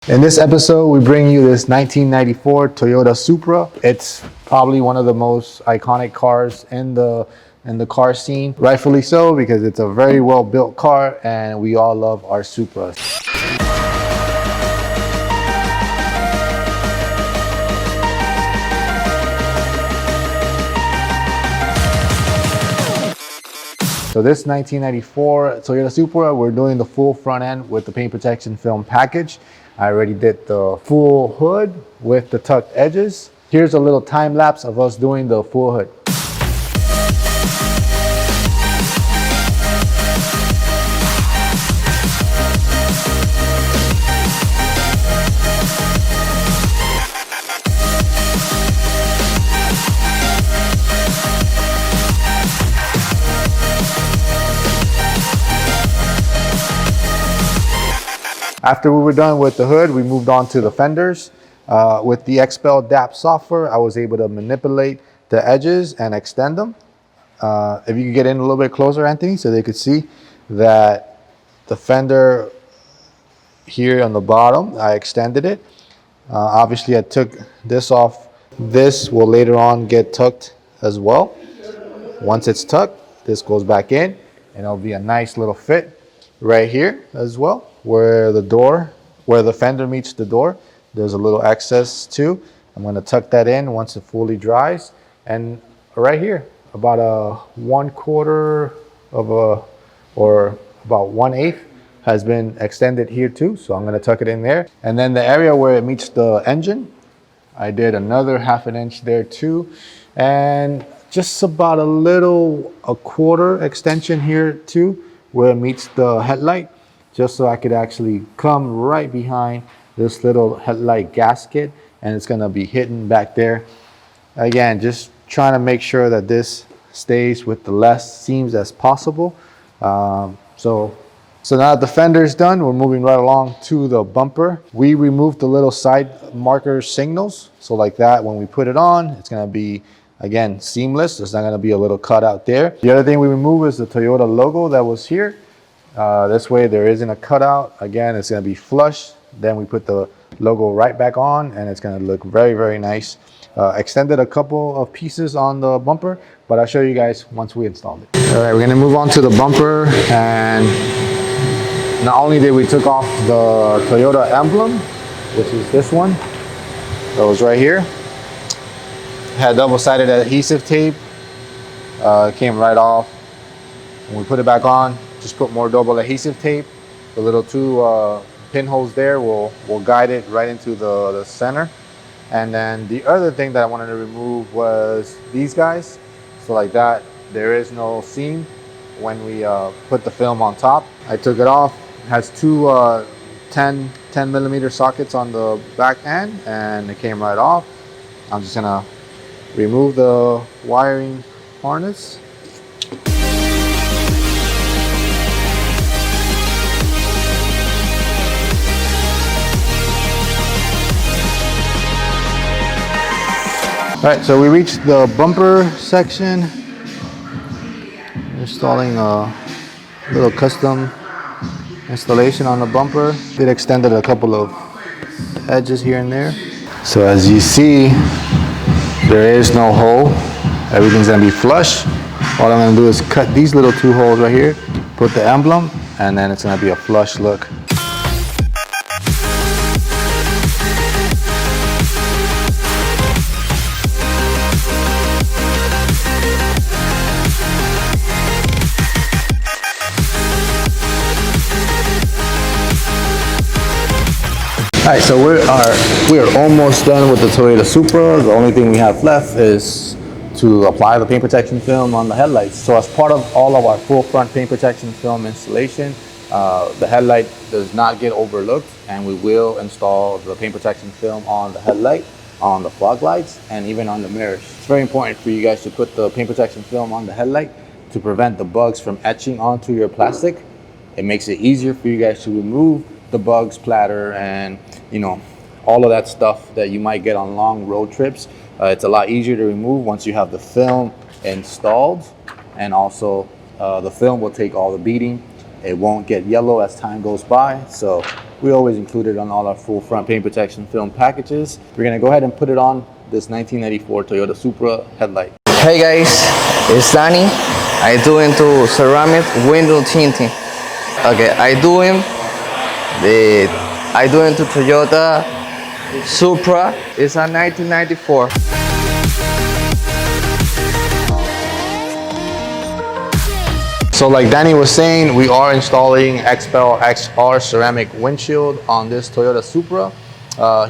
In this episode, we bring you this 1994 Toyota Supra. It's probably one of the most iconic cars in the car scene. Rightfully so, because it's a very well built car and we all love our Supras. So this 1994 Toyota Supra, we're doing the full front end with the paint protection film package. I already did the full hood with the tucked edges. Here's a little time lapse of us doing the full hood. After we were done with the hood, we moved on to the fenders. With the XPEL DAP software, I was able to manipulate the edges and extend them. If you could get in a little bit closer, Anthony, so they could see that the fender here on the bottom, I extended it. Obviously, I took this off. This will later on get tucked as well. Once it's tucked, this goes back in, and it'll be a nice little fit right here as well, where the fender meets the door. There's a little access too. I'm going to tuck that in once it fully dries, and right here about a 1/4 or about 1/8 has been extended here too, so I'm going to tuck it in there. And then the area where it meets the engine, I did another 1/2 inch there too, and just about a 1/4 extension here too, where it meets the headlight, just so I could actually come right behind this little headlight gasket, and it's gonna be hidden back there. Again, just trying to make sure that this stays with the less seams as possible. So now that the fender is done, we're moving right along to the bumper. We removed the little side marker signals, so like that, when we put it on, it's gonna be, again, seamless. There's not going to be a little cut out there. The other thing we removed is the Toyota logo that was here. This way there isn't a cutout. Again, it's going to be flush. Then we put the logo right back on, and it's going to look very, very nice. Extended a couple of pieces on the bumper, but I'll show you guys once we installed it. All right, we're going to move on to the bumper, and not only did we took off the Toyota emblem, which is this one, that was right here. Had double-sided adhesive tape, came right off. When we put it back on, just put more double adhesive tape. The little two pinholes there will guide it right into the center. And then the other thing that I wanted to remove was these guys. So like that, there is no seam when we put the film on top. I took it off. It has two 10 millimeter sockets on the back end, and it came right off. I'm just gonna remove the wiring harness. All right, so we reached the bumper section. Installing a little custom installation on the bumper. It extended a couple of edges here and there. So as you see, there is no hole. Everything's gonna be flush. All I'm gonna do is cut these little two holes right here, put the emblem, and then it's gonna be a flush look. All right, so we are almost done with the Toyota Supra. The only thing we have left is to apply the paint protection film on the headlights. So as part of all of our full front paint protection film installation, the headlight does not get overlooked, and we will install the paint protection film on the headlight, on the fog lights, and even on the mirrors. It's very important for you guys to put the paint protection film on the headlight to prevent the bugs from etching onto your plastic. It makes it easier for you guys to remove the bugs, splatter, and all of that stuff that you might get on long road trips. It's a lot easier to remove once you have the film installed, and also the film will take all the beating. It won't get yellow as time goes by, so we always include it on all our full front paint protection film packages. We're gonna go ahead and put it on this 1994 Toyota Supra headlight. Hey guys, it's Danny. I do into ceramic window tinting. Okay, I do into Toyota Supra. It's a 1994. So like Danny was saying, we are installing XPEL XR ceramic windshield on this Toyota Supra.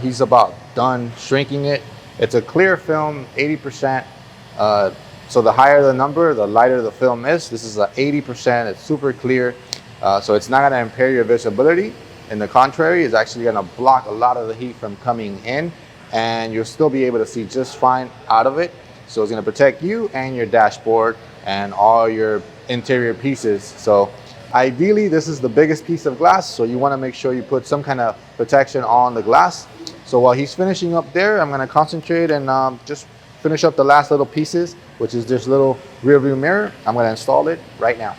He's about done shrinking it. It's a clear film, 80%. So the higher the number, the lighter the film is. This is a 80%, it's super clear. So it's not gonna impair your visibility. In the contrary, it's actually gonna block a lot of the heat from coming in, and you'll still be able to see just fine out of it. So it's gonna protect you and your dashboard and all your interior pieces. So ideally, this is the biggest piece of glass, so you wanna make sure you put some kind of protection on the glass. So while he's finishing up there, I'm gonna concentrate and just finish up the last little pieces, which is this little rear view mirror. I'm gonna install it right now.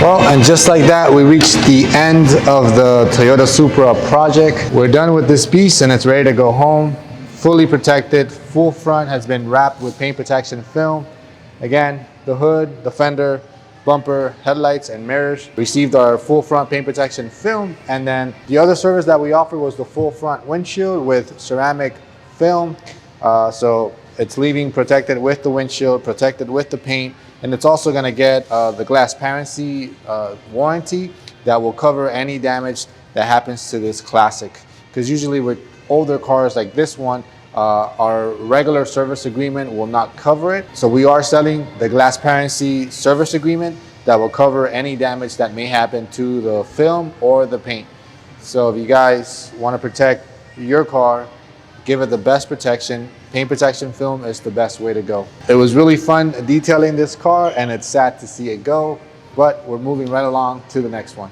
Well, and just like that, we reached the end of the Toyota Supra project. We're done with this piece and it's ready to go home. Fully protected, full front has been wrapped with paint protection film. Again, the hood, the fender, bumper, headlights, and mirrors received our full front paint protection film. And then the other service that we offered was the full front windshield with ceramic film. So it's leaving protected with the windshield, protected with the paint. And it's also gonna get the glassparency warranty that will cover any damage that happens to this classic. Because usually with older cars like this one, our regular service agreement will not cover it. So we are selling the glassparency service agreement that will cover any damage that may happen to the film or the paint. So if you guys wanna protect your car, give it the best protection. Paint protection film is the best way to go. It was really fun detailing this car and it's sad to see it go, but we're moving right along to the next one.